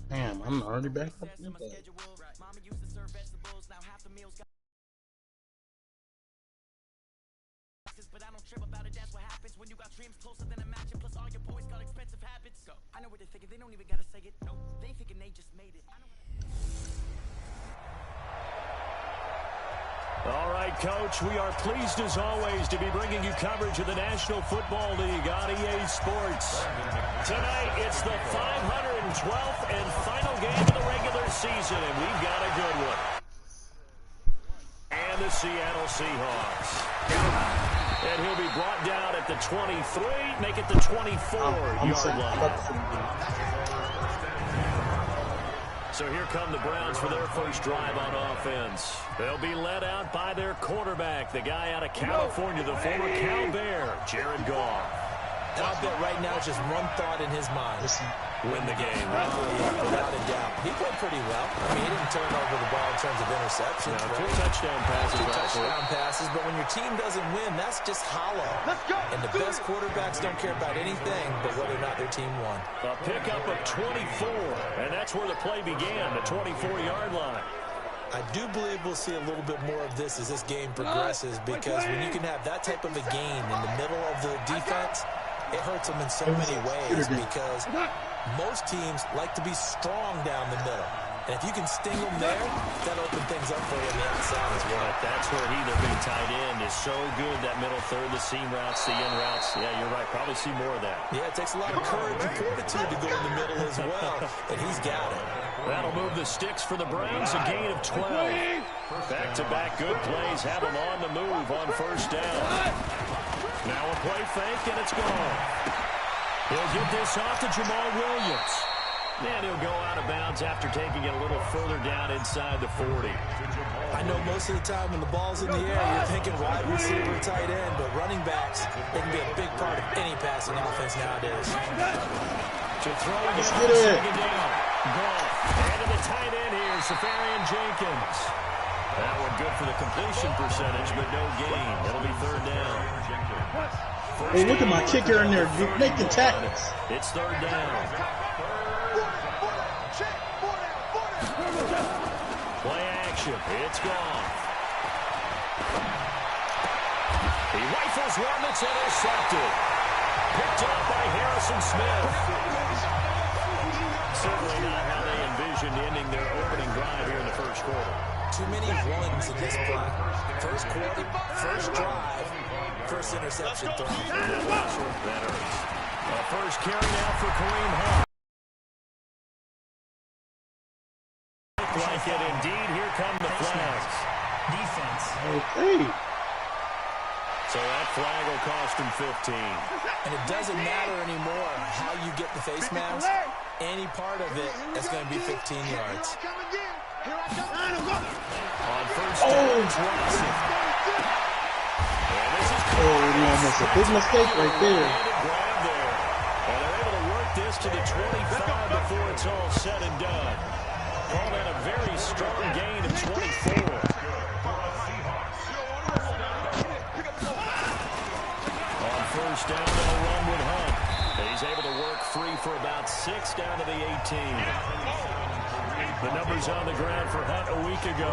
Damn, I'm already back up. But I don't trip about it, that's what happens when you got dreams closer than a match, and plus all your boys got expensive habits. Go. I know what they're thinking, they don't even gotta say it. No, they thinking they just made it. All right, Coach, we are pleased as always to be bringing you coverage of the National Football League on EA Sports. Tonight, it's the 512th and final game of the regular season, and we've got a good one. And the Seattle Seahawks. And he'll be brought down at the 23, make it the 24-yard line. So here come the Browns for their first drive on offense. They'll be led out by their quarterback, the guy out of California, the former Cal Bear, Jared Goff. And I'll bet right now it's just one thought in his mind. Win the game. Without a doubt. He played pretty well. I mean, he didn't turn over the ball in terms of interceptions. No, two touchdown passes. But when your team doesn't win, that's just hollow. Let's go. And the best quarterbacks don't care about anything but whether or not their team won. A pickup of 24, and that's where the play began, the 24-yard line. I do believe we'll see a little bit more of this as this game progresses, because when you can have that type of a gain in the middle of the defense, it hurts them in so many ways, because most teams like to be strong down the middle. And if you can sting them there, that'll open things up for you on the outside as well. But that's where he, their big tight end, is so good, that middle third, the seam routes, the in routes. Yeah, you're right. Probably see more of that. Yeah, it takes a lot of courage and fortitude to go in the middle as well, and he's got it. That'll move the sticks for the Browns, a gain of 12. Back-to-back good plays have them on the move on first down. Now a play fake, and it's gone. He'll get this off to Jamal Williams. And he'll go out of bounds after taking it a little further down inside the 40. I know most of the time when the ball's in the air, you're thinking wide receiver, tight end, but running backs, they can be a big part of any passing offense nowadays. To throw again, second down. Goff. And to the tight end here, Safarian Jenkins. That one good for the completion percentage, but no gain. It'll be third down. Hey, look at my kicker in there making tackles. It's third down. Play action. It's gone. He rifles one that's intercepted. Picked up by Harrison Smith. Certainly not how they envisioned ending their opening drive here in the first quarter. Too many runs in this play. First quarter, first drive, first interception throw. That hurts. A first carry now for Kareem Hunt. Like it indeed. Here come the flags. Defense. Okay. So that flag will cost him 15. And it doesn't matter anymore how you get the face mask. Any part of it is going to be 15 yards. On first down, Johnson. And this is That's a big mistake right there. Grab there. And they're able to work this to the 25 before it's all said and done. Call that a very strong gain of 24. On first down, they'll run with Hunt. He's able to work free for about 6 down to the 18. The numbers on the ground for Hunt a week ago.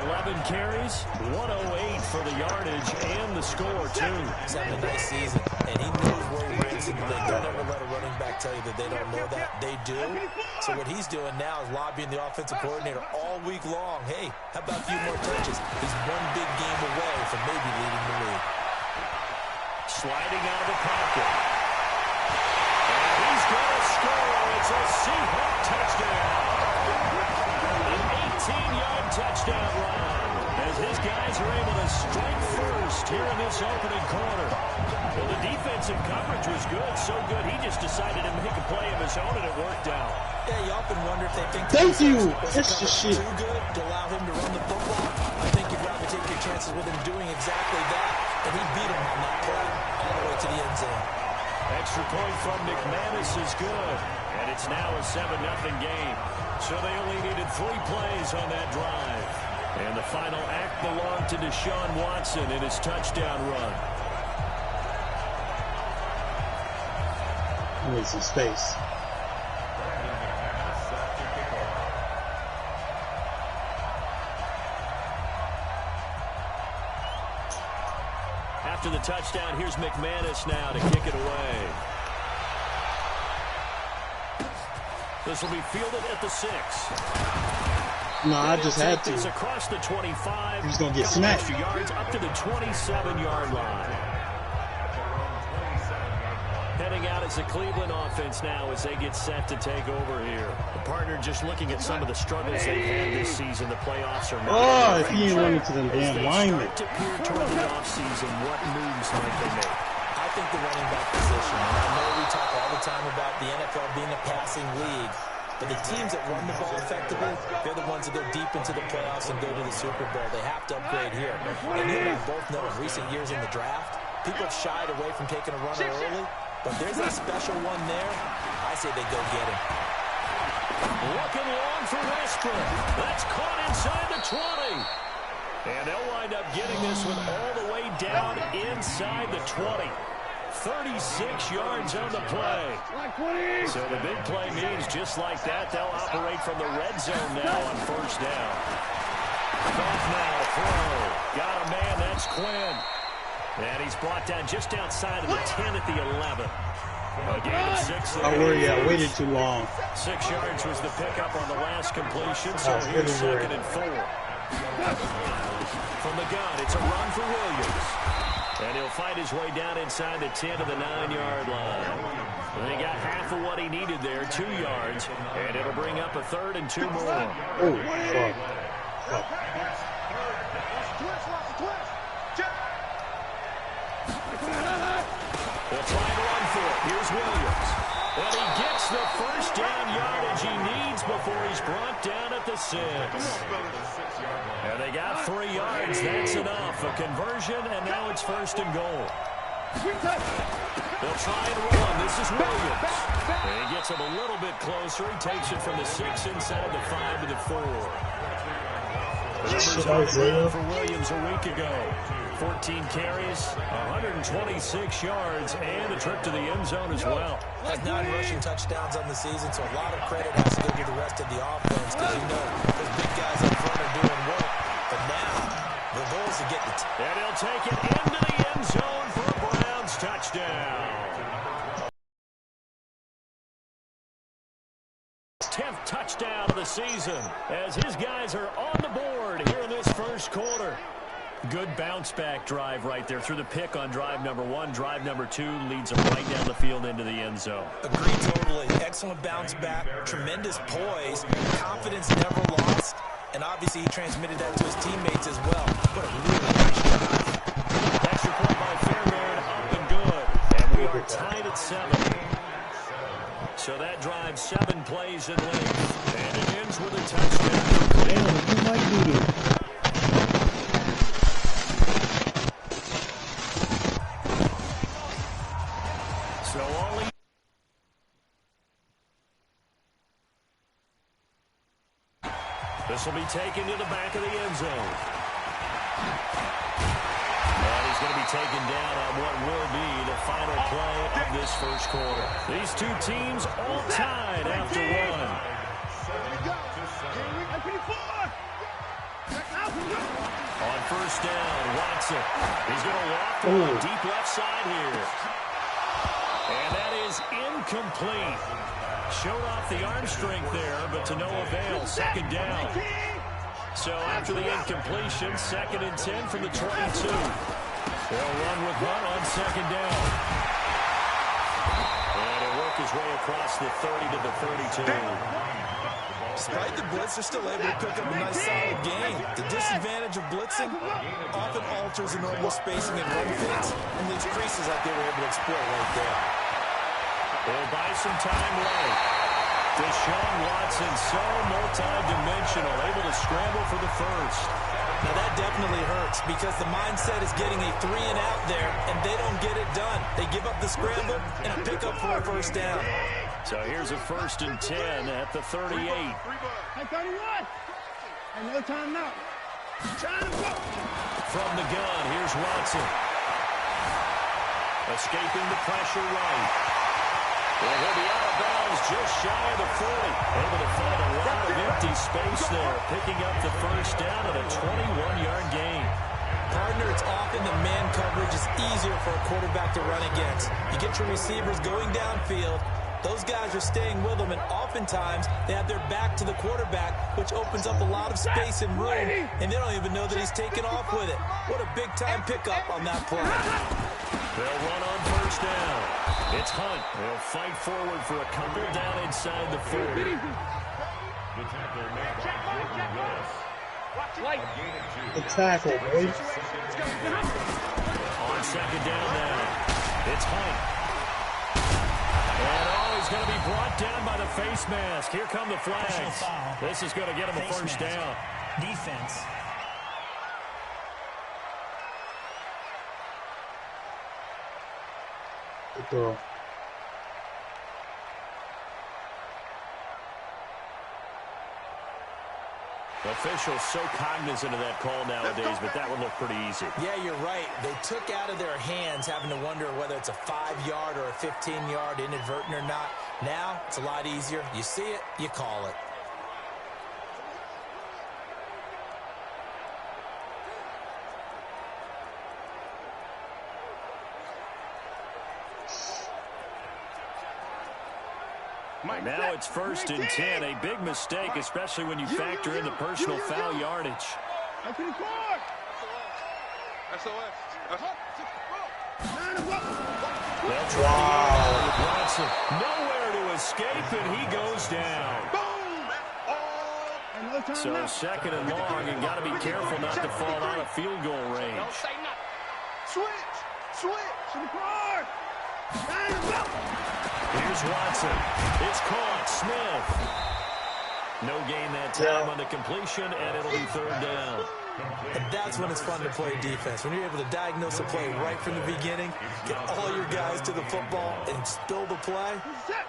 11 carries, 108 for the yardage and the score, too. He's having a nice season, and he knows where he ranks in the league. Don't ever let a running back tell you that they don't know that. They do. So what he's doing now is lobbying the offensive coordinator all week long. Hey, how about a few more touches? He's one big game away from maybe leading the league. Sliding out of the pocket. And he's going to score. It's a Seahawk touchdown. An 18-yard touchdown run as his guys are able to strike first here in this opening quarter. Well, the defensive coverage was good, so good he just decided to make a play of his own, and it worked out. Yeah, you often wonder if they think That's the shit. too good to allow him to run the football. I think you'd rather take your chances with him doing exactly that, and he beat him on that play all the way to the end zone. Extra point from McManus is good, and it's now a 7-0 game. So they only needed 3 plays on that drive. And the final act belonged to Deshaun Watson in his touchdown run. He needs some space. After the touchdown, here's McManus now to kick it away. This will be fielded at the 6. No, I just had to. Across the 25. He's going to get smacked. Yards up to the 27-yard line. Heading out as the Cleveland offense now as they get set to take over here. The partner just looking at some of the struggles they've had this season. The playoffs are not. Oh, if he ain't running to them damn linemen. To peer toward the offseason, what moves might they make? I think the running back position. And I know we talk all the time about the NFL being a passing league. But the teams that run the ball effectively, they're the ones that go deep into the playoffs and go to the Super Bowl. They have to upgrade here. And you and I both know in recent years in the draft, people have shied away from taking a runner early. But there's a special one there. I say they go get him. Looking long for Westbrook. That's caught inside the 20. And they'll wind up getting this one all the way down inside the 20. 36 yards on the play. So the big play means just like that, they'll operate from the red zone now on first down. Off now, throw. Got a man, that's Quinn. And he's brought down just outside of the 10 at the 11. A gain of 6. I waited too long. 6 yards was the pickup on the last completion, so here's 2nd and 4. From the gun, it's a run for Williams. And he'll fight his way down inside the 10 to the 9-yard line. And he got half of what he needed there, 2 yards. And it'll bring up a 3rd and 2 more. Oh, fuck. They'll try to run for it. Here's Williams. And he gets the first down yardage he needs before he's brought down at the 6. And they got 3 yards. That's enough. A conversion, and now it's 1st and goal. They'll try and run. This is Williams. And he gets him a little bit closer. He takes it from the 6 inside the 5 to the 4. For Williams a week ago. 14 carries, 126 yards, and a trip to the end zone as well. Has 9 rushing touchdowns on the season, so a lot of credit has to go to the rest of the offense because you know those big guys up front are doing work. But now, the goal is to get the and he'll take it into the end zone for a Browns touchdown. 10th touchdown of the season as his guys are on the board here in this first quarter. Good bounce-back drive right there through the pick on drive number 1. Drive number 2 leads him right down the field into the end zone. Agreed totally. Excellent bounce-back, tremendous poise, confidence never lost, and obviously he transmitted that to his teammates as well. What a really nice drive. Extra point by Fairbairn, up and good. And we are tied at 7. So that drive 7 plays in length, and it ends with a touchdown. Damn, who might do this? This will be taken to the back of the end zone. And he's going to be taken down on what will be the final play of this first quarter. These two teams all tied after 1. On first down, Watson. He's going to walk to the deep left side here. And that is incomplete. Showed off the arm strength there, but to no avail. 2nd down. So after the incompletion, 2nd and 10 from the 22. They'll run with 1 on 2nd down. And he'll work his way across the 30 to the 32. Despite the blitz, they're still able to pick up a nice solid gain. The disadvantage of blitzing often alters the normal spacing and run fits, and leaves creases like they were able to exploit right there. They'll buy some time late. Deshaun Watson, so multi-dimensional, able to scramble for the first. Now that definitely hurts because the mindset is getting a 3-and-out there, and they don't get it done. They give up the scramble and a pickup for a first down. So here's a 1st and 10 at the 38. Hey, 31. Another timeout. From the gun, here's Watson. Escaping the pressure right. And he'll be out of bounds just shy of the 40. Able to find a lot of empty space there. Picking up the first down at a 21-yard gain. Partner, it's often the man coverage is easier for a quarterback to run against. You get your receivers going downfield. Those guys are staying with them, and oftentimes they have their back to the quarterback, which opens up a lot of space and room, and they don't even know that he's taken off with it. What a big-time pickup on that play. They'll run on first down. It's Hunt. They'll fight forward for a couple down inside the 40. The tackle, boy. On second down now. It's Hunt. And he's going to be brought down by the face mask. Here come the flags. This is going to get him a first down. Defense. Good throw. Officials so cognizant of that call nowadays, but that would look pretty easy. Yeah, you're right. They took out of their hands having to wonder whether it's a 5-yard or a 15-yard inadvertent or not. Now, it's a lot easier. You see it, you call it. Now it's 1st and 10. A big mistake, especially when you factor in the personal foul yardage. They'll try with Watson. Nowhere to escape, and he goes down. So 2nd and long, and got to be careful not to fall out of field goal range. Switch. Here's Watson. It's caught. Smith. No gain that time on the completion, and it'll be 3rd down. And that's when it's fun to play defense. When you're able to diagnose a play right from the beginning, get all your guys to the football, and spill the play,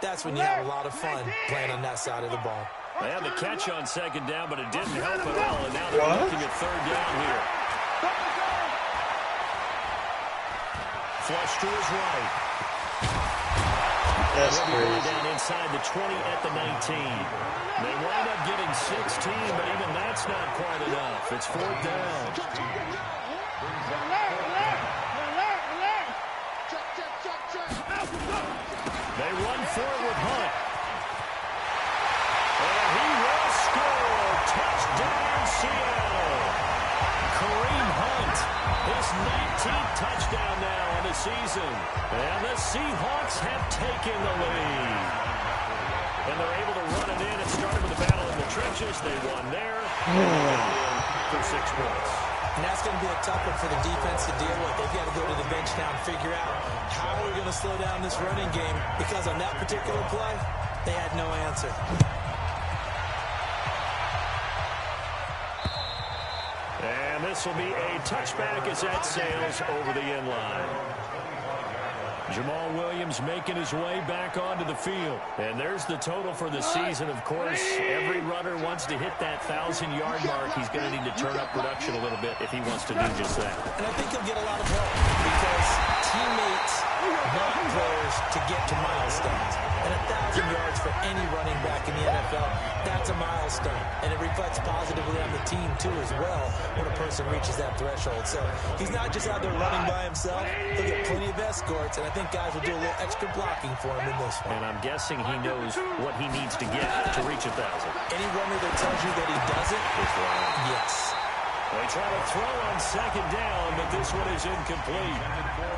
that's when you have a lot of fun playing on that side of the ball. They had the catch on 2nd down, but it didn't help at all, and now they're looking at 3rd down here. Flush to his right. That's crazy. Down inside the 20 at the 19. They wind up getting 16, but even that's not quite enough. It's 4th down. They run forward with Hunt. And he will score. Touchdown, Seattle. Kareem Hunt, his 19th touchdown now on the season. And the Seahawks have taken the lead. And they're able to run it in. It started with a battle in the trenches. They won there. For 6 points. And that's going to be a tough one for the defense to deal with. They've got to go to the bench now and figure out how we're going to slow down this running game, because on that particular play, they had no answer. And this will be a touchback as that sails over the end line. Jamal Williams making his way back onto the field. And there's the total for the season. Of course, every runner wants to hit that 1,000-yard mark. He's going to need to turn up production a little bit if he wants to do just that. And I think he'll get a lot of help, because teammates want players to get to milestones. And 1,000 yards for any running back in the NFL, that's a milestone. And it reflects positively on the team, too, as well, when a person reaches that threshold. So he's not just out there running by himself. He'll get plenty of escorts, and I think guys will do a little extra blocking for him in this one. And I'm guessing he knows what he needs to get to reach 1,000. Any runner that tells you that he doesn't is wrong. Yes. They try to throw on 2nd down, but this one is incomplete.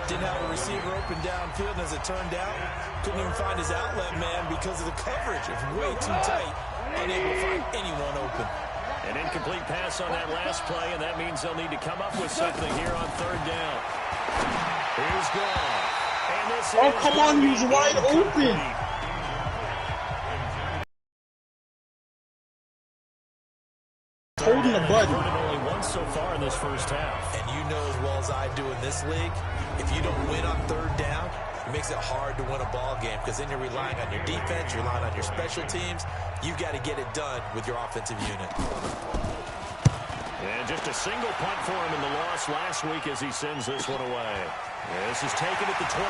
Didn't have a receiver open downfield, and as it turned out, couldn't even find his outlet man because of the coverage. It's way too tight, unable to find anyone open. An incomplete pass on that last play, and that means they'll need to come up with something here on 3rd down. Here's Gone. And this come on, he's wide open. Holding the button. Only once so far in this first half. And you know as well as I do in this league, if you don't win on 3rd down, it makes it hard to win a ball game, because then you're relying on your defense, you're relying on your special teams. You've got to get it done with your offensive unit. And just a single punt for him in the loss last week as he sends this one away. This is taken at the 23.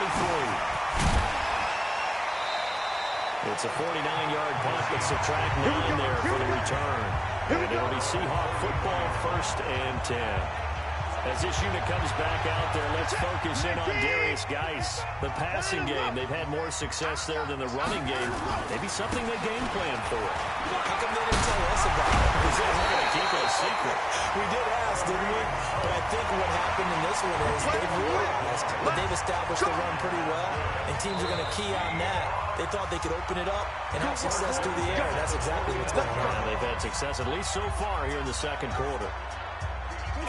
It's a 49-yard punt, but subtract 9 there for the return. And it'll be Seahawk football, 1st and 10. As this unit comes back out there, let's focus in on Darius Geis. The passing game, they've had more success there than the running game. Maybe something they game plan for. How come they didn't tell us about it? Because they're going to keep it a secret. We did ask, didn't we? But I think what happened in this one is they've realized that they've established the run pretty well, and teams are going to key on that. They thought they could open it up and have success through the air, and that's exactly what's going on. Yeah, they've had success, at least so far, here in the second quarter.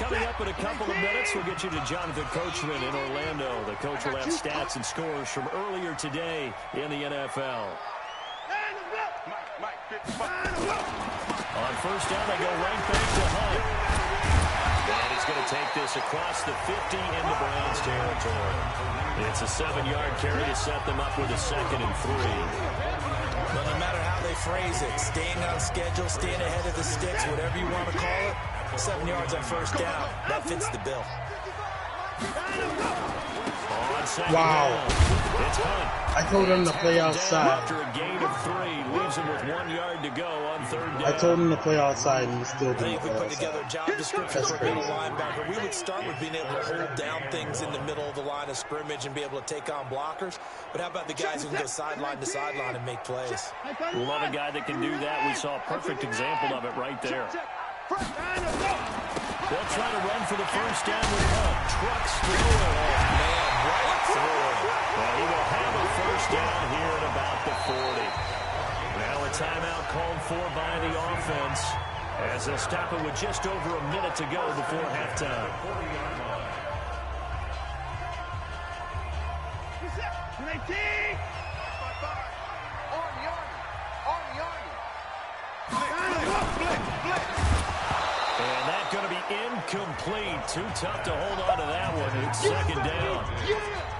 Coming up in a couple of minutes, we'll get you to Jonathan Coachman in Orlando. The coach will have stats and scores from earlier today in the NFL. On first down, they go right back to Hunt. And he's going to take this across the 50 into Browns territory. It's a 7-yard carry to set them up with a 2nd and 3. But no matter how they phrase it, staying on schedule, staying ahead of the sticks, whatever you want to call it, 7 yards on first down, that fits the bill. Wow. It's Hunt. I told him to play outside. After a gain of 3, leaves him with 1 yard to go on 3rd down. I told him to play outside, and he still I didn't think if we play put together a outside. job description for a middle linebacker, we would start with being able to hold down things in the middle of the line of scrimmage and be able to take on blockers. But how about the guys who can go sideline to sideline and make plays? Love a guy that can do that. We saw a perfect example of it right there. They'll try to run for the first down with Hunt. Trucks through it. Man, right through it. Well, he will have a first down here at about the 40. Now a timeout called for by the offense as they'll stop it with just over a minute to go before halftime. And that's going to be incomplete. Too tough to hold on to that one. It's 2nd down.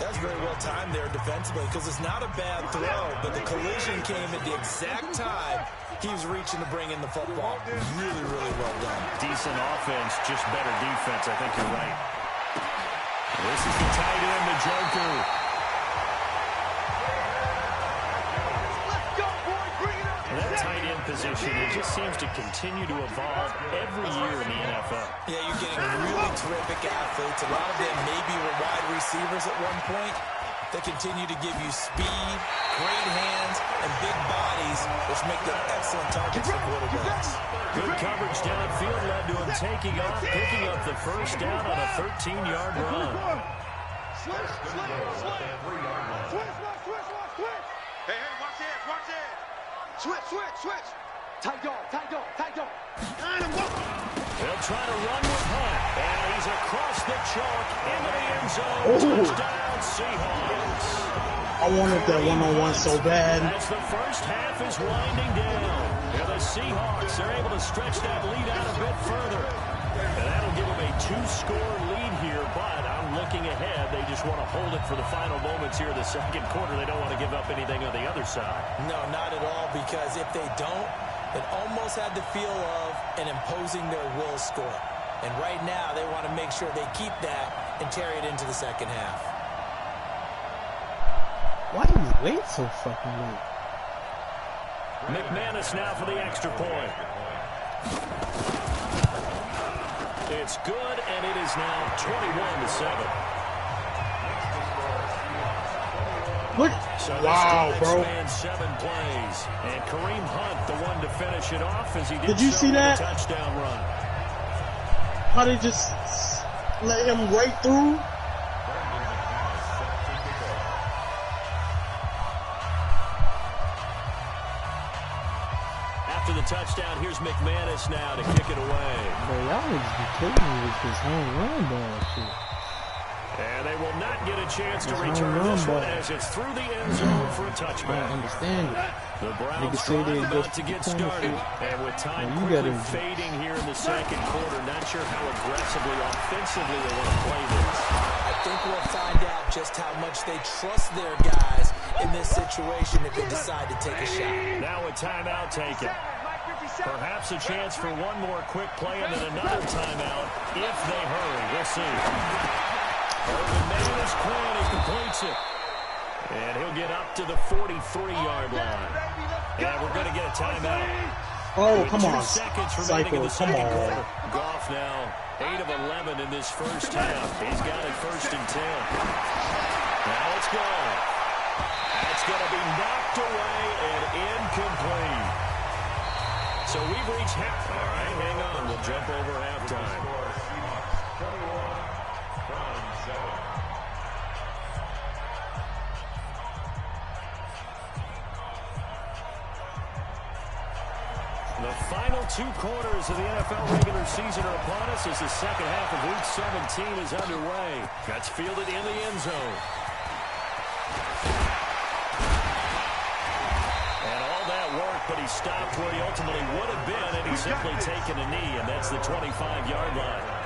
That's very well timed there defensively because it's not a bad throw, but the collision came at the exact time he was reaching to bring in the football. Really, really well done. Decent offense, just better defense. I think you're right. This is the tight end, the Joker. That tight end position, it just seems to continue to evolve every year in the NFL. Yeah, you're getting really terrific athletes. A lot of them maybe were wide receivers at one point. They continue to give you speed, great hands, and big bodies, which make them excellent targets for quarterbacks. Good coverage downfield led to him taking off, picking up the first down on a 13-yard run. Hey, watch this, watch this. Switch. Tight dog. They'll try to run with Hunt, and he's across the chalk into the end zone. Touchdown, Seahawks. I wanted that one-on-one so bad. As the first half is winding down, and the Seahawks are able to stretch that lead out a bit further. And that'll give them a 2-score lead here, but I'm looking ahead. They just want to hold it for the final moments here in the second quarter. They don't want to give up anything on the other side. No, not at all, because if they don't, it almost had the feel of an imposing their will score. And right now, they want to make sure they keep that and carry it into the second half. Why do you wait so fucking late? McManus now for the extra point. It's good, and it is now 21-7. Look. So Wow, bro. 7 plays. And Kareem Hunt, the one to finish it off as he did you so see with that? a touchdown run. How they just let him right through? After the touchdown, here's McManus now to kick it away. Bro, y'all niggas be killing me with this home run ball shit. And they will not get a chance to It's return home run this one ball. as it's through the end zone for a I don't touchback. understand it. The Browns Niggas say they drive go about to get started. And with time Well, you quickly gotta- fading here in the second quarter, not sure how aggressively, offensively they want to play this. I think we'll find out just how much they trust their guys in this situation if they decide to take a shot. Now a timeout taken. Perhaps a chance for one more quick play and then another timeout if they hurry. We'll see. Urban Meyer is Quinn. He completes it. And he'll get up to the 43-yard line. And we're going to get a timeout. Oh, come on. 2 seconds remaining in the Psycho, second come on. quarter. Goff now 8 of 11 in this first half. He's got it 1st and 10. Now it's gone. That's going to be knocked away and incomplete. So we've reached half. All right, hang on. We'll jump over halftime. The final 2 quarters of the NFL regular season are upon us as the second half of Week 17 is underway. That's fielded in the end zone. And all that work, but he stopped where he ultimately would have been, and he's simply taken a knee, and that's the 25-yard line.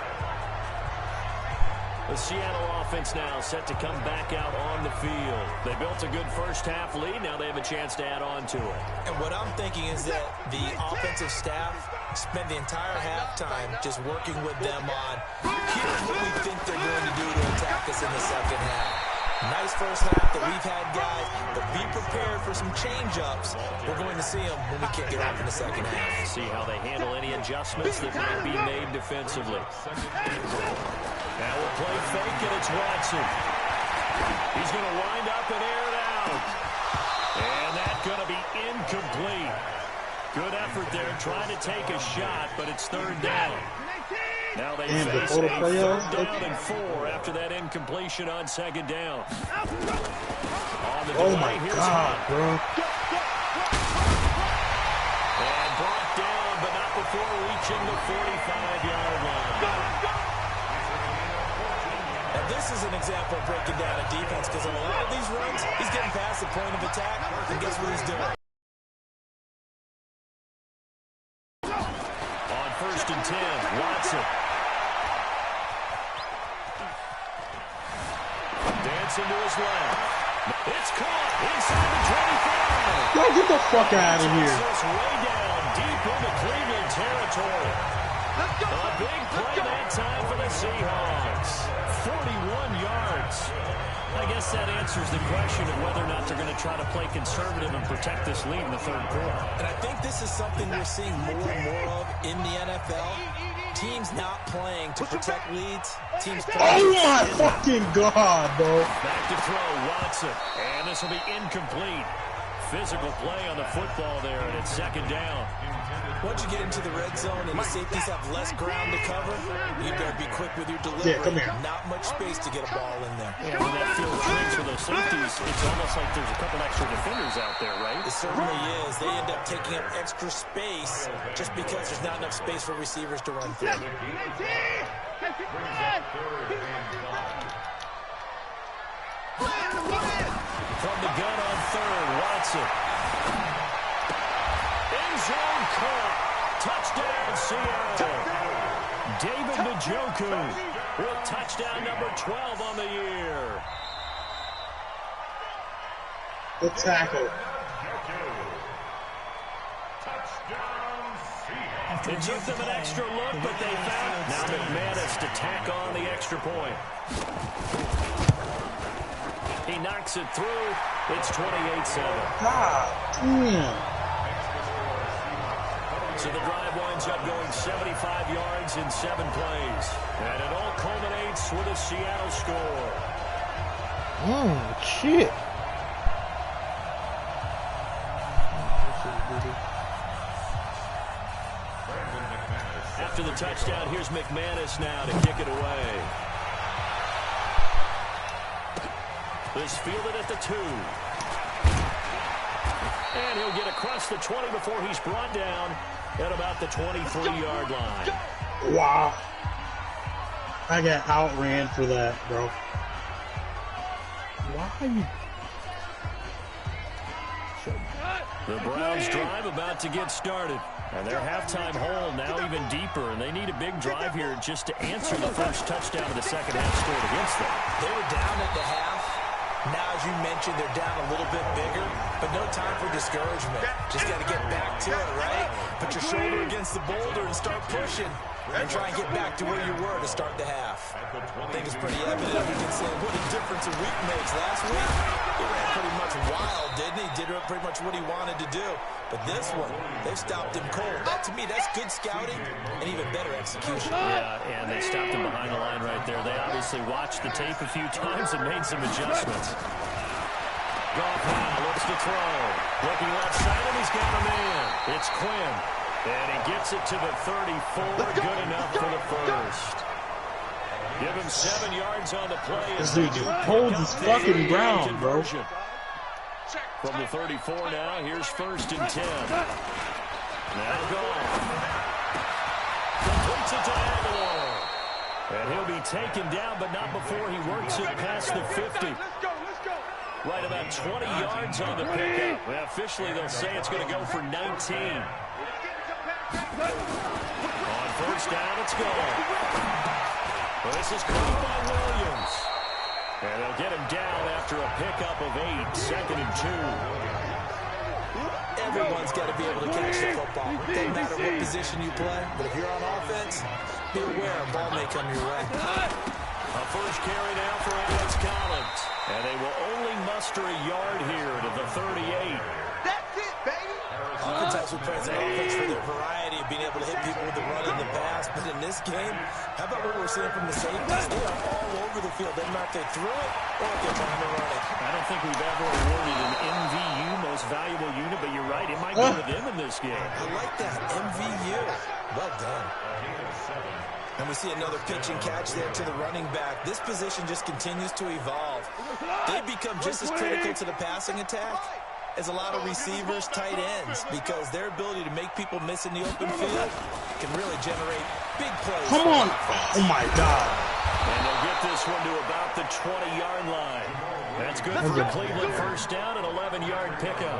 The Seattle offense now set to come back out on the field. They built a good first half lead. Now they have a chance to add on to it. And what I'm thinking is that the offensive staff spent the entire halftime just working with them on, here's what we think they're going to do to attack us in the second half. Nice first half that we've had, guys, but be prepared for some change-ups. We're going to see them when we kick it off in the second half. See how they handle any adjustments that might be made defensively. Now we'll play fake, and it's Watson. He's going to wind up and air it out. And that's going to be incomplete. Good effort there, trying to take a shot, but it's 3rd down. Now they face a 3rd down and 4 after that incompletion on 2nd down. On the Oh, delay, my here's God, Hunt. bro. And brought down, but not before reaching the 45-yard line. And this is an example of breaking down a defense, because on a lot of these runs, he's getting past the point of attack, and guess what he's doing? On 1st and 10, Watson. Dancing to his left. It's caught inside the 25. Yo, get the fuck out of here. This way down, deep into Cleveland territory. A big play that time for the Seahawks. 41 yards. I guess that answers the question of whether or not they're going to try to play conservative and protect this lead in the 3rd quarter. And I think this is something we're seeing more and more of in the NFL. Teams not playing to protect leads. Teams playing. Oh my fucking God, bro. Back to throw, Watson. And this will be incomplete. Physical play on the football there, and it's 2nd down. Once you get into the red zone and the safeties have less ground to cover, you better be quick with your delivery. Yeah, come here. Not much space to get a ball in there. Yeah, when that field shrinks for those safeties, it's almost like there's a couple extra defenders out there, right? It certainly is. They end up taking up extra space just because there's not enough space for receivers to run through. From the gun on 3rd, Watson. End zone cut. Touchdown, Seattle. David Njoku with touchdown number 12 on the year. Good tackle. It took them an extra look, but they found now McManus to tack on the extra point. He knocks it through. It's 28-7. God damn. So the drive winds up going 75 yards in 7 plays. And it all culminates with a Seattle score. Oh, shit. After the touchdown, here's McManus now to kick it away. This fielded at the 2. And he'll get across the 20 before he's brought down at about the 23-yard line. Wow. I got outran for that, bro. Why? The Browns drive about to get started. And their halftime hole now even deeper, and they need a big drive here just to answer the first touchdown of the second half scored against them. They were down at the half. Now, as you mentioned, they're down a little bit bigger, but no time for discouragement. Just got to get back to it, right? Put your shoulder against the boulder and start pushing. And try and get back to where you were to start the half. I think it's pretty evident. We can say what a difference a week makes. Last week, he ran pretty much wild, didn't he? Did pretty much what he wanted to do. But this one, they've stopped him cold. That, to me, that's good scouting and even better execution. Yeah, and they stopped him behind the line right there. They obviously watched the tape a few times and made some adjustments. Goff now looks to throw. Looking left side, and he's got a man. It's Quinn. And he gets it to the 34. Good enough for the first. Give him 7 yards on the play. This dude holds his fucking ground, bro. From the 34 now, here's 1st and 10. Now Goff. Completes it to Aguilar. And he'll be taken down, but not before he works it past the 50. Right about 20 yards on the pickup. Well, officially, they'll say it's going to go for 19. On 1st down, it's gone. Well, this is caught by Williams. And they'll get him down after a pickup of 8, 2nd and 2. Everyone's got to be able to catch the football. Doesn't matter what position you play, but if you're on offense, be aware a ball may come your way. A first carry now for Alex Collins. And they will only muster a yard here to the 38. That's it, baby. Oftentimes we praise the offense for their variety of being able to hit people with the run and the pass. But in this game, how about what we're seeing from the safeties? They are all over the field. Doesn't matter if they threw it or if they're trying to run it. I don't think we've ever awarded an MVU, most valuable unit, but you're right. It might go to them in this game. I like that. MVU. Well done. And we see another pitch and catch there to the running back. This position just continues to evolve. They become just as critical to the passing attack as a lot of receivers, tight ends, because their ability to make people miss in the open field can really generate big plays. Come on. Oh, my God. And they'll get this one to about the 20-yard line. That's good for a Cleveland first down, an 11-yard pickup.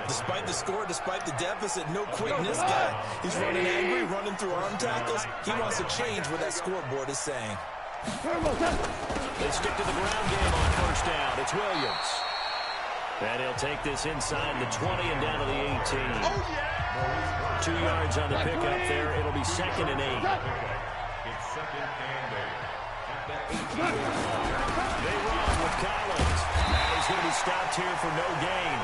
Despite the score, despite the deficit, no quitting this guy. He's running angry, running through arm tackles. He wants to change what that scoreboard is saying. They stick to the ground game on 1st down. It's Williams. And he'll take this inside the 20 and down to the 18. 2 yards on the pickup there. It'll be 2nd and 8. It's 2nd and 8. They run with Collins. Now he's going to be stopped here for no gain.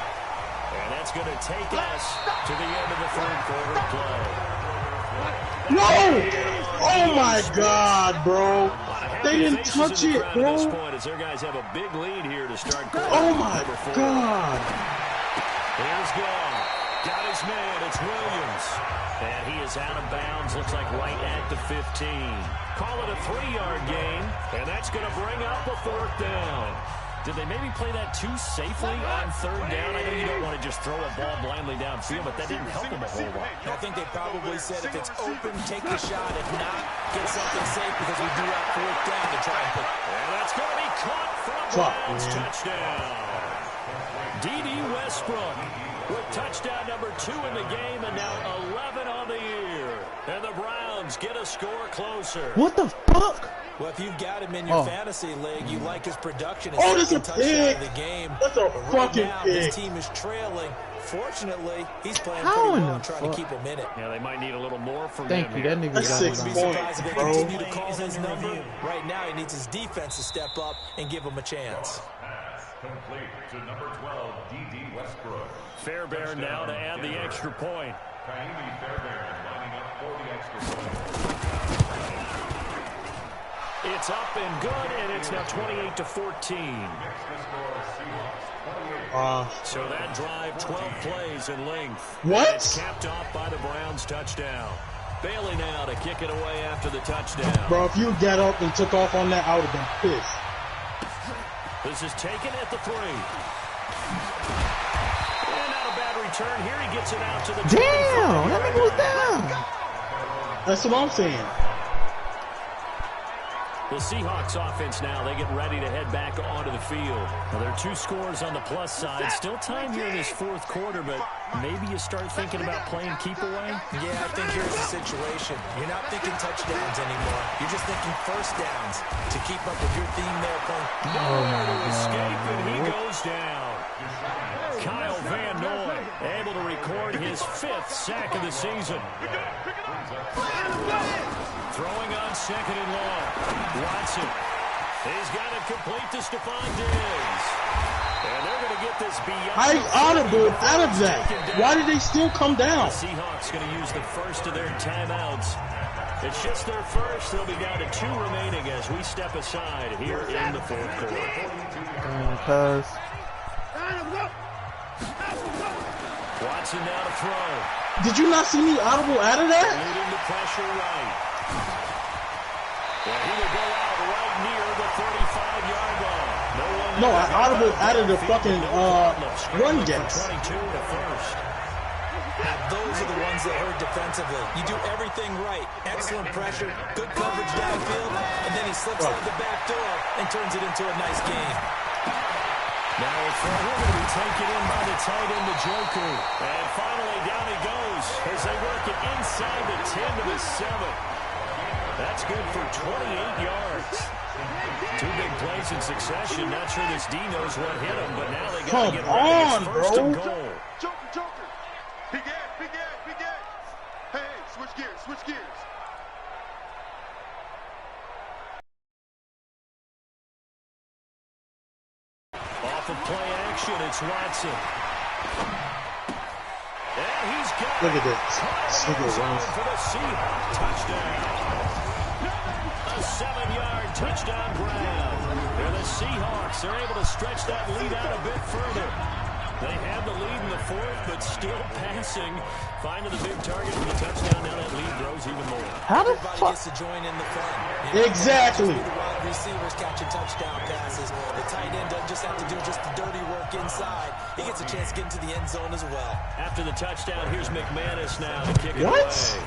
And that's going to take us to the end of the 3rd quarter play. No! Oh, my God, bro. They didn't touch it, bro. At this point, as their guys have a big lead here to start. Oh, my God. Here's Goff. Got his man. It's Williams. And he is out of bounds. Looks like right at the 15. Call it a 3-yard gain. And that's going to bring up a 4th down. Did they maybe play that too safely on 3rd down? I know you don't want to just throw a ball blindly downfield, but that didn't help them a whole lot. I think they probably said if it's open, take the shot. If not, get something safe because we do have 4th down to try and put. And that's going to be caught for a Browns touchdown. D.D. Westbrook with touchdown number 2 in the game and now 11 on the year. And the Browns get a score closer. What the fuck? Well, if you've got him in your fantasy league, you like his production. His that's a touchdown pick. of the game. That's a fucking now, pick. his team is trailing. Fortunately, he's playing pretty well and trying to keep him in it. Yeah, they might need a little more from Thank him you. here. That nigga That's got 6 me. Be surprised if they bro. continue to call his number. Right now, he needs his defense to step up and give him a chance. Pass complete to number 12, D.D. Westbrook. Fairbairn now to add the extra point. Kaimi Fairbairn lining up for the extra point. It's up and good, and it's now 28-14. Next to score, Seahawks 28. So that drive, 12 plays in length. What? And it's capped off by the Browns touchdown. Bailey now to kick it away after the touchdown. Bro, if you got up and took off on that, I would have been pissed. This is taken at the 3. And not a bad return here. He gets it out to the 25. Damn, that nigga was down. That's what I'm saying. The Seahawks offense now, they get ready to head back onto the field. Now, there are 2 scores on the plus side. Still time here in this fourth quarter, but maybe you start thinking about playing keep away? Yeah, I think here's the situation. You're not thinking touchdowns anymore. You're just thinking first downs to keep up with your theme there. Nowhere to escape, and he goes down. Kyle Van Noy able to record his 5th sack of the season. Throwing on 2nd and long. Watson. He's got it complete to Stephon Diggs. And they're going to get this beyond. I audible out of that. Why did they still come down? The Seahawks going to use the first of their timeouts. It's just their first. They'll be down to 2 remaining as we step aside here in the fourth quarter. Watson now to throw. Did you not see me audible out of that? Leading the pressure right. Well, he will go out right near the 35-yard line. No, I audible out of the fucking run guess. 22 to first. Now, those are the ones that hurt defensively. You do everything right. Excellent pressure, good coverage downfield, and then he slips out the back door and turns it into a nice game. Now it's going to be taken in by the tight end, Njoku. And finally down he goes as they work it inside the 10 to the 7. That's good for 28 yards. 2 big plays in succession. Not sure this D knows what hit him, but now they got to get ready. It's first and goal. Joker. Big Ed. Hey, switch gears. Off of play action, it's Watson. And he's got Look at this. Look at it for the Seahawks touchdown. A 7-yard touchdown grab. And the Seahawks are able to stretch that lead out a bit further. They have the lead in the fourth, but still passing. Finding the big target for the touchdown. Now that lead grows even more. How the Everybody fuck? gets to join in the fun. Exactly. The wide receivers catching touchdown passes. The tight end doesn't just have to do just the dirty work inside. He gets a chance to get into the end zone as well. After the touchdown, here's McManus now to kick it What? away.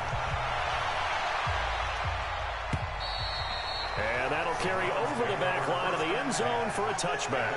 And that'll carry over the back line of the end zone for a touchback.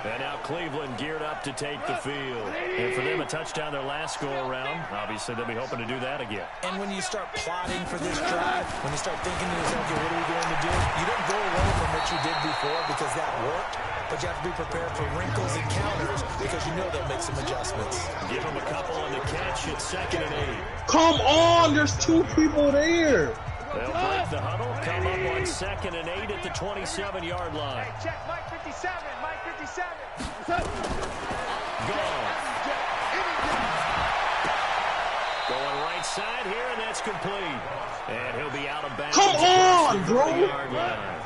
And now Cleveland geared up to take the field. And for them, a touchdown their last go-around. Obviously, they'll be hoping to do that again. And when you start plotting for this drive, when you start thinking to yourself, okay, what are we going to do? You don't go away from what you did before because that worked, but you have to be prepared for wrinkles and counters because you know they'll make some adjustments. Give them a couple on the catch at 2nd and 8. Come on, there's 2 people there. They'll break the huddle, come up on 2nd and 8 at the 27-yard line. Hey, check Mike 57. Gone. Going right side here, and that's complete. And he'll be out of bounds. Come on, bro. 30-yard line.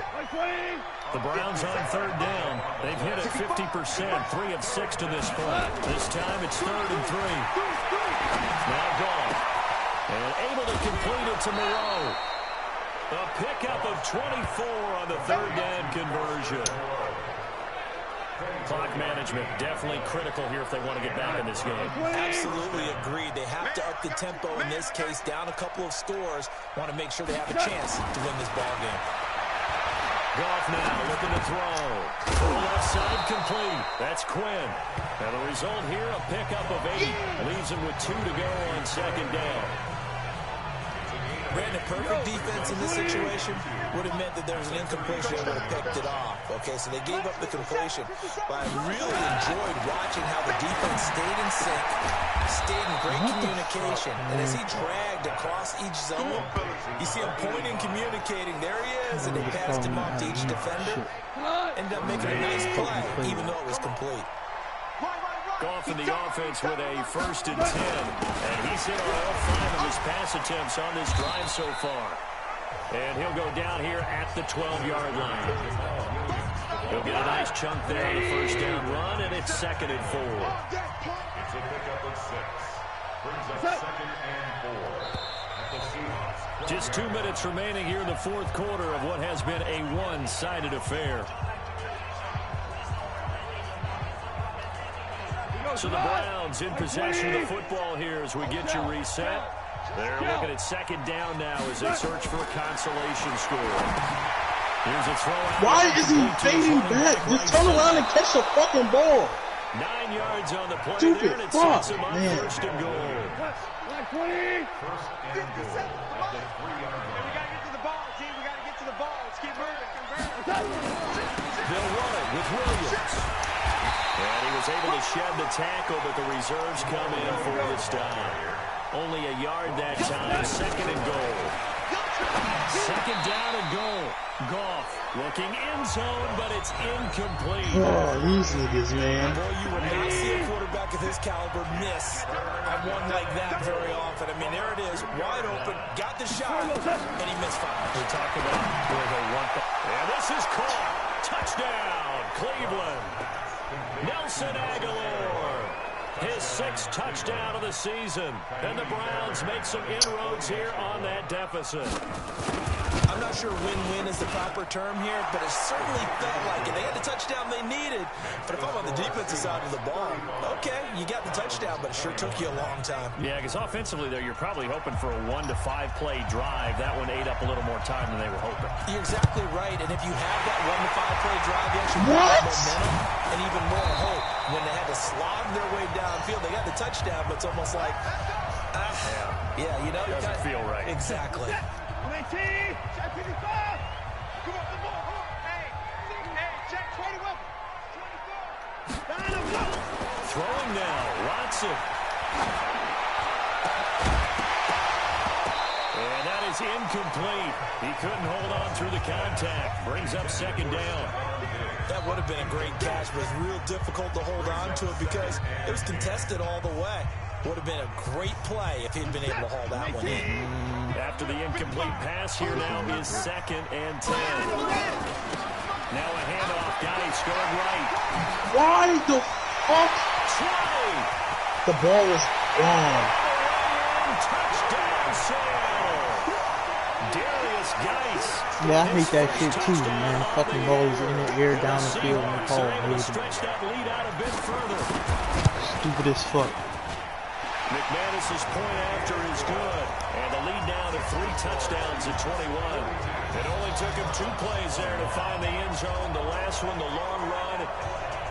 The Browns on 3rd down. They've hit it 50%, 3 of 6 to this point. This time it's 3rd and 3. Now gone. And able to complete it to Moreau. A pickup of 24 on the 3rd down conversion. Clock management definitely critical here if they want to get back in this game. Absolutely agreed. They have to up the tempo in this case, down a couple of scores. Want to make sure they have a chance to win this ball game. Goff now looking to throw. Full left side complete. That's Quinn. And the result here, a pickup of 8. Leaves him with 2 to go on 2nd down. Brandon, perfect defense in this situation would have meant that there was an incompletion and would have picked it off. Okay, so they gave up the completion. But I really enjoyed watching how the defense stayed in sync, stayed in great communication. And as he dragged across each zone, you see him pointing, communicating. There he is, and they passed him off to each defender. Ended up making a nice play, even though it was complete. Goff in the offense with a 1st and 10. And he's hit on all 5 of his pass attempts on this drive so far. And he'll go down here at the 12-yard line. He'll get a nice chunk there on the 1st down run, and it's 2nd and 4. It's a pickup of 6. Brings up 2nd and 4. At the Seahawks. Just 2 minutes remaining here in the fourth quarter of what has been a one-sided affair. So the Browns in possession of the football here as we get you reset. They're looking at second down now as they search for a consolation score. Here's a throw out. Why is he fading back? Just turn around and catch the fucking ball. 9 yards on the play Stupid there, and it fuck, sets him up man. first and goal. First and goal at the 3-yard line. We gotta get to the ball, team. We gotta get to the ball. Let's keep moving. They'll run it with Williams. And he was able to shed the tackle, but the reserves come in for the stop. Only a yard that time, second and goal. Second down and goal. Goff looking end zone, but it's incomplete. Oh, these niggas, man. Boy, you will not see a quarterback of his caliber miss on one like that very often. I mean, there it is, wide open, got the shot, and he misfired. We talk about where they want the... And this is caught. Touchdown, Cleveland. Nelson Aguilar. His 6th touchdown of the season. And the Browns make some inroads here on that deficit. I'm not sure win-win is the proper term here, but it certainly felt like it. They had the touchdown they needed, but if I'm on the defensive side of the ball, okay, you got the touchdown, but it sure took you a long time. Yeah, because offensively there, you're probably hoping for a 1 to 5 play drive. That one ate up a little more time than they were hoping. You're exactly right, and if you have that 1 to 5 play drive, you actually have momentum and even more hope. When they had to slog their way downfield, they got the touchdown, but it's almost like, yeah, you know, Doesn't feel right. Exactly. Check 55. Come on, the ball. Hey, check 21. 24. Throwing now, Watson. And that is incomplete. He couldn't hold on through the contact. Brings up second down. That would have been a great catch, but it's real difficult to hold on to it because it was contested all the way. Would have been a great play if he'd been able to haul that one in. After the incomplete pass, here now is second and 10. Now a handoff. Geis going right. Why the fuck? Trey. The ball is gone. Touchdown sale. Darius Geis. Yeah, I hate that shit too, man. Fucking balls in the air, down the field, and call it. Stretch that lead out a bit further. Stupid as fuck. McManus's point after is good. And the lead now to 3 touchdowns at 21. It only took him 2 plays there to find the end zone. The last one, the long run,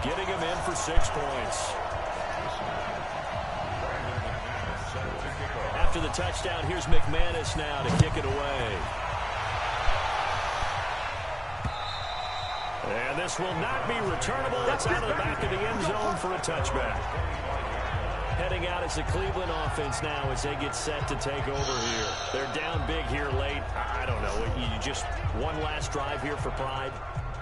getting him in for 6 points. After the touchdown, here's McManus now to kick it away. And this will not be returnable. It's out of the back of the end zone for a touchback. Heading out as the Cleveland offense now as they get set to take over here. They're down big here late. I don't know. You just one last drive here for pride.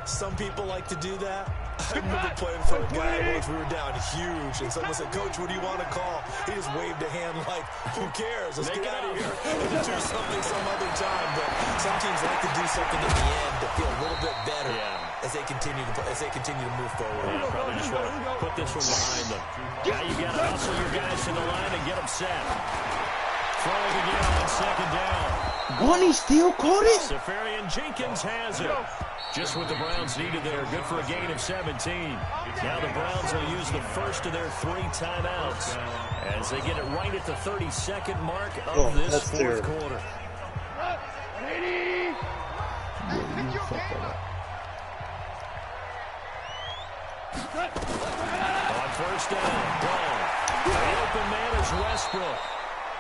Some people like to do that. I remember playing for a guy once. We were down huge, and someone said, "Coach, what do you want to call?" He just waved a hand like, "Who cares? Let's get out of here and do something some other time." But some teams like to do something at the end to feel a little bit better as they continue to move forward. Yeah, probably just want to put this one behind them. Now you got to hustle your guys to the line and get them set. Throwing again on second down. Bunny still caught it? Safarian Jenkins has it. Just what the Browns needed there. Good for a gain of 17. Now the Browns will use the first of their 3 timeouts as they get it right at the 32nd mark of this fourth quarter. On first down, gone. The open man is Westbrook.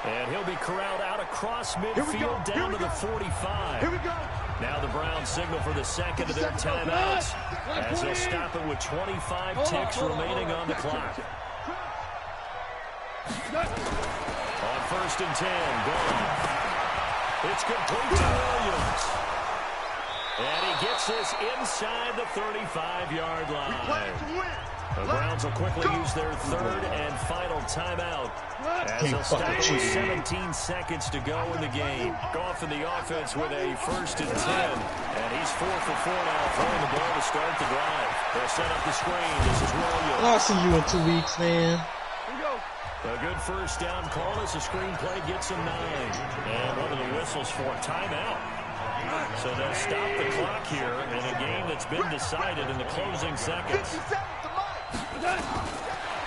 And he'll be corralled out across midfield down to the 45. Here we go. Now the Browns signal for the second of their timeouts as they'll stop it with 25 ticks remaining on the clock. On first and 10, gone. It's complete to Williams. And he gets this inside the 35-yard line. The Browns will quickly use their 3rd and final timeout as they'll stop it with 17 seconds to go in the game. Goff in the offense with a first and 10. And he's 4 for 4 now, throwing the ball to start the drive. They'll set up the screen. This is Williams. I'll see you in 2 weeks, man. A good first down call as the screenplay gets him 9. And one of the whistles for a timeout. So they'll stop the clock here in a game that's been decided in the closing seconds.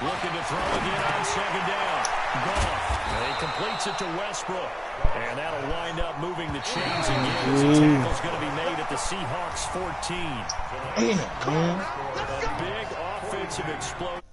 Looking to throw again on second down. Goff. And he completes it to Westbrook. And that'll wind up moving the chains again as the tackle's going to be made at the Seahawks 14. A big offensive explosion.